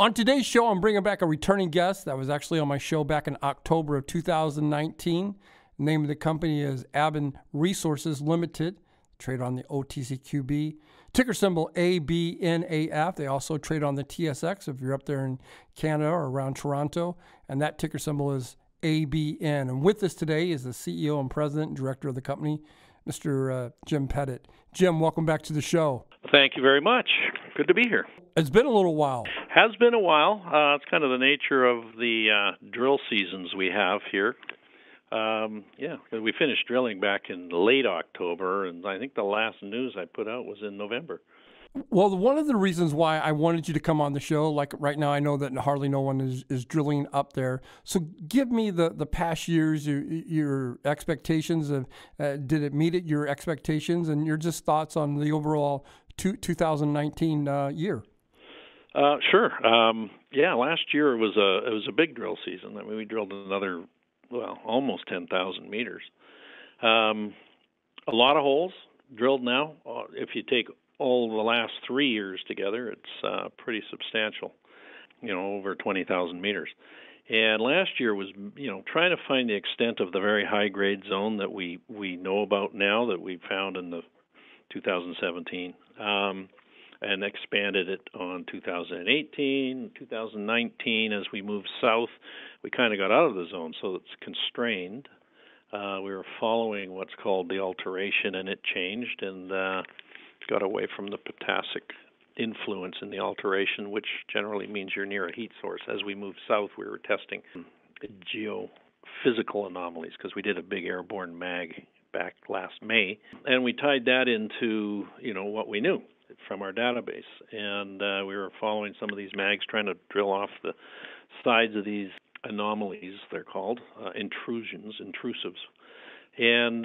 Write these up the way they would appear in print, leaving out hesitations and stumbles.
On today's show, I'm bringing back a returning guest that was actually on my show back in October of 2019. The name of the company is Aben Resources Ltd, trade on the OTCQB. Ticker symbol ABNAF. They also trade on the TSX if you're up there in Canada or around Toronto. And that ticker symbol is ABN. And with us today is the CEO and President and Director of the company, Mr. Jim Pettit. Jim, welcome back to the show. Thank you very much. Good to be here. It's been a little while. Has been a while. It's kind of the nature of the drill seasons we have here. We finished drilling back in late October, and I think the last news I put out was in November. Well, one of the reasons why I wanted you to come on the show, like right now I know that hardly no one is drilling up there. So give me the past years, your expectations. Did it meet your expectations, and your just thoughts on the overall 2019 year? Sure. Last year it was a big drill season. I mean, we drilled another, almost 10,000 meters. A lot of holes drilled now. If you take all the last 3 years together, it's pretty substantial, over 20,000 meters. And last year was, trying to find the extent of the very high-grade zone that we know about now that we found in the 2017, and expanded it on 2018, 2019. As we moved south, we kind of got out of the zone, so it's constrained. We were following what's called the alteration, and it changed and got away from the potassic influence in the alteration, which generally means you're near a heat source. As we moved south, we were testing geophysical anomalies because we did a big airborne mag back last May, and we tied that into what we knew from our database, and we were following some of these mags, trying to drill off the sides of these anomalies. They're called intrusives, and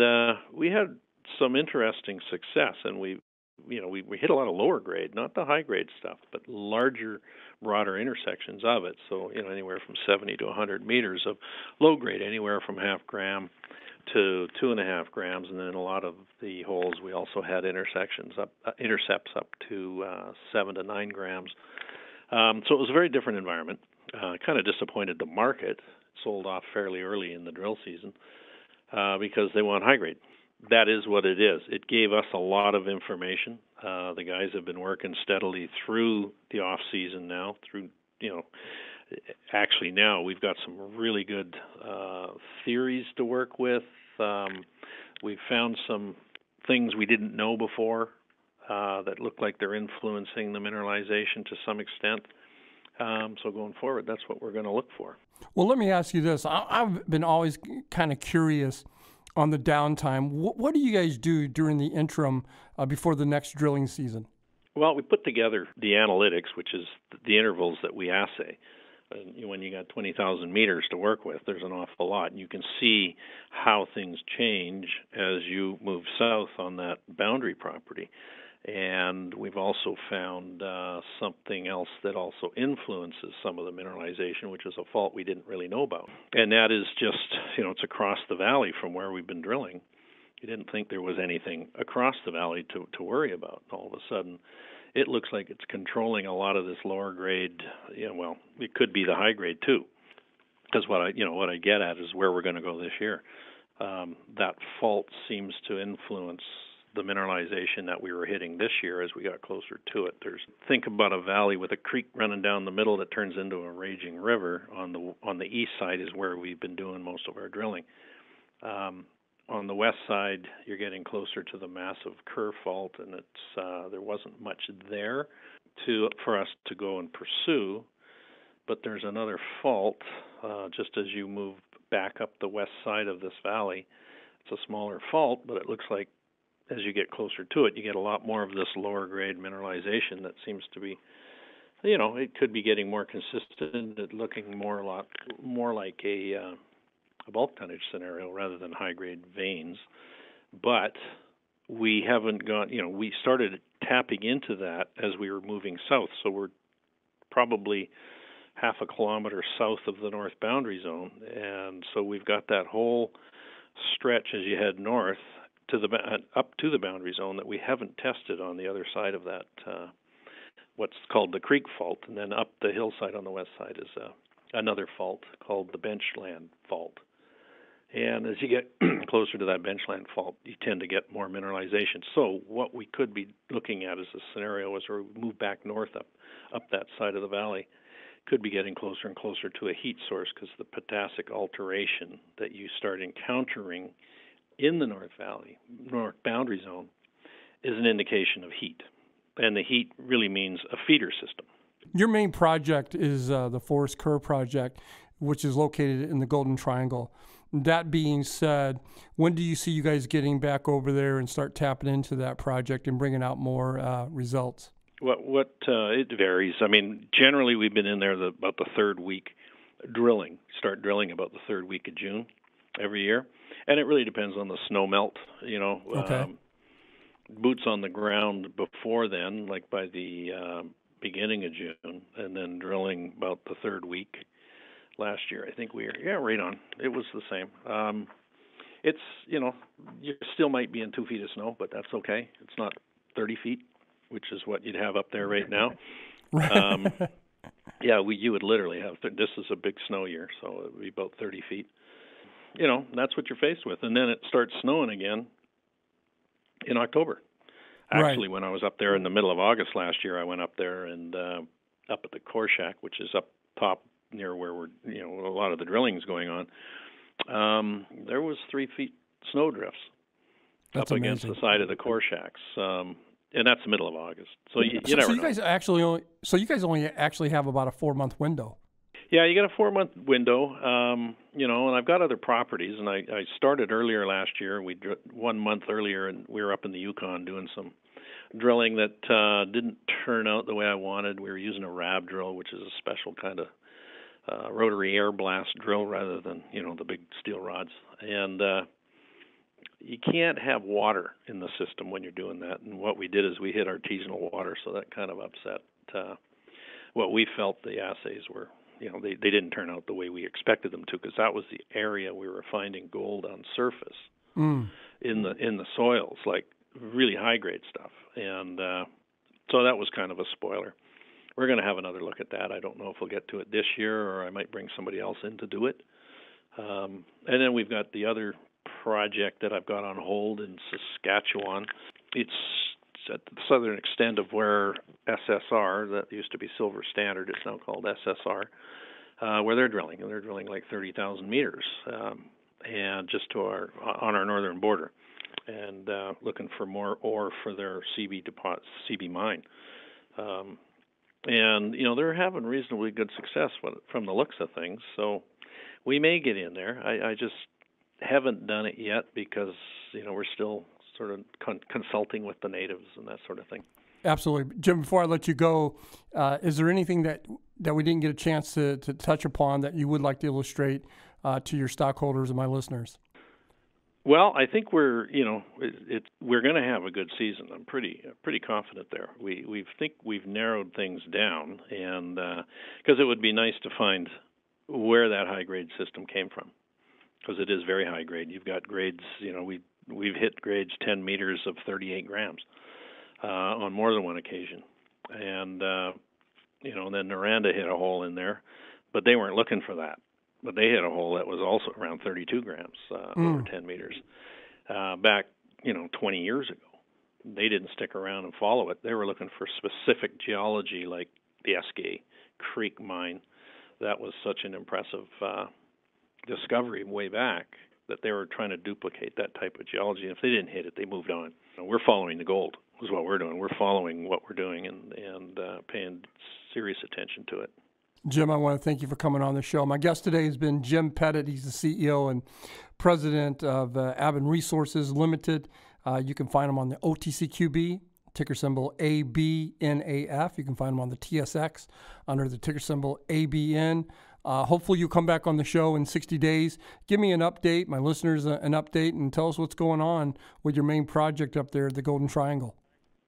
we had some interesting success, and we hit a lot of lower grade, not the high grade stuff, but larger, broader intersections of it. So anywhere from 70 to 100 meters of low grade, anywhere from half gram to 2.5 grams, and then in a lot of the holes we also had intercepts up to 7 to 9 grams. So it was a very different environment. Kind of disappointed the market. Sold off fairly early in the drill season because they want high grade. That is what it is. It gave us a lot of information. The guys have been working steadily through the off season now. Actually now we've got some really good theories to work with. We've found some things we didn't know before that look like they're influencing the mineralization to some extent. So going forward, that's what we're going to look for. Well, let me ask you this. I've been always kind of curious on the downtime. What do you guys do during the interim before the next drilling season? Well, we put together the analytics, which is the intervals that we assay. When you got 20,000 meters to work with, there's an awful lot. And you can see how things change as you move south on that boundary property. And we've also found something else that also influences some of the mineralization, which is a fault we didn't really know about. And that is just, it's across the valley from where we've been drilling. You didn't think there was anything across the valley to worry about. All of a sudden, it looks like it's controlling a lot of this lower grade. It could be the high grade too. Because what I get at is where we're going to go this year. That fault seems to influence the mineralization that we were hitting this year as we got closer to it. Think about a valley with a creek running down the middle that turns into a raging river. On the east side is where we've been doing most of our drilling. On the west side, you're getting closer to the massive Kerr fault, and there wasn't much there for us to go and pursue. But there's another fault just as you move back up the west side of this valley. It's a smaller fault, but it looks like as you get closer to it, you get a lot more of this lower grade mineralization that seems to be, it could be getting more consistent, looking more like a bulk tonnage scenario rather than high grade veins. But we haven't we started tapping into that as we were moving south. So we're probably half a kilometer south of the north boundary zone. And so we've got that whole stretch as you head north up to the boundary zone that we haven't tested on the other side of that what's called the Creek Fault, and then up the hillside on the west side is another fault called the Benchland Fault. And as you get closer to that Benchland Fault, you tend to get more mineralization. So what we could be looking at as a scenario as we move back north up that side of the valley, could be getting closer and closer to a heat source, because the potassic alteration that you start encountering in the North Valley, North Boundary Zone, is an indication of heat. And the heat really means a feeder system. Your main project is the Forest Kerr project, which is located in the Golden Triangle. That being said, when do you see you guys getting back over there and start tapping into that project and bringing out more results? It varies. I mean, generally we've been in there about the third week drilling. Start drilling about the third week of June every year, and it really depends on the snow melt. Okay. Boots on the ground before then, like by the beginning of June, and then drilling about the third week. Last year, I think right on. It was the same. It's, you still might be in 2 feet of snow, but that's okay. It's not 30 feet, which is what you'd have up there right now. You would literally have, this is a big snow year, so it would be about 30 feet. That's what you're faced with. And then it starts snowing again in October. Actually, when I was up there in the middle of August last year, I went up there and up at the core shack, which is up top near where a lot of the drilling is going on, there was 3 feet snow drifts. That's up against the side of the core shacks, and that's the middle of August. So you never know. You guys only actually have about a 4-month window. Yeah, you got a 4-month window, and I've got other properties, and I started earlier last year. 1 month earlier, and we were up in the Yukon doing some drilling that didn't turn out the way I wanted. We were using a RAB drill, which is a special kind of rotary air blast drill rather than, the big steel rods. And you can't have water in the system when you're doing that. And what we did is we hit artisanal water, so that kind of upset what we felt the assays were. They didn't turn out the way we expected them to, because that was the area we were finding gold on surface in the soils, like really high-grade stuff. And so that was kind of a spoiler. We're going to have another look at that. I don't know if we'll get to it this year, or I might bring somebody else in to do it. And then we've got the other project that I've got on hold in Saskatchewan. It's at the southern extent of where SSR, that used to be Silver Standard, it's now called SSR, where they're drilling. And they're drilling like 30,000 meters, and just on our northern border, and looking for more ore for their CB mine. And, they're having reasonably good success from the looks of things. So we may get in there. I just haven't done it yet because, we're still sort of consulting with the natives and that sort of thing. Absolutely. Jim, before I let you go, is there anything that we didn't get a chance to touch upon that you would like to illustrate to your stockholders and my listeners? Well, I think we're going to have a good season. I'm pretty confident there. We think we've narrowed things down, and because it would be nice to find where that high grade system came from, because it is very high grade. You've got grades. We've hit grades 10 meters of 38 grams on more than one occasion, and then Noranda hit a hole in there, but they weren't looking for that. But they hit a hole that was also around 32 grams over 10 meters back, 20 years ago. They didn't stick around and follow it. They were looking for specific geology like the Eskay Creek mine. That was such an impressive discovery way back that they were trying to duplicate that type of geology. And if they didn't hit it, they moved on. We're following the gold is what we're doing. We're following what we're doing and paying serious attention to it. Jim, I want to thank you for coming on the show. My guest today has been Jim Pettit. He's the CEO and president of Aben Resources Ltd. You can find him on the OTCQB, ticker symbol ABNAF. You can find him on the TSX under the ticker symbol ABN. Hopefully you'll come back on the show in 60 days. Give me an update, my listeners an update, and tell us what's going on with your main project up there at the Golden Triangle.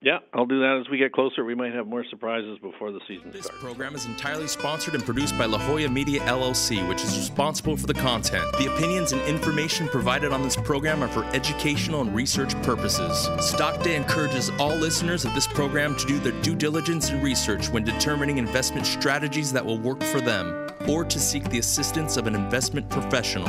Yeah, I'll do that as we get closer. We might have more surprises before the season This starts. program is entirely sponsored and produced by La Jolla Media LLC, which is responsible for the content. The opinions and information provided on this program are for educational and research purposes. Stock Day encourages all listeners of this program to do their due diligence and research when determining investment strategies that will work for them, or to seek the assistance of an investment professional.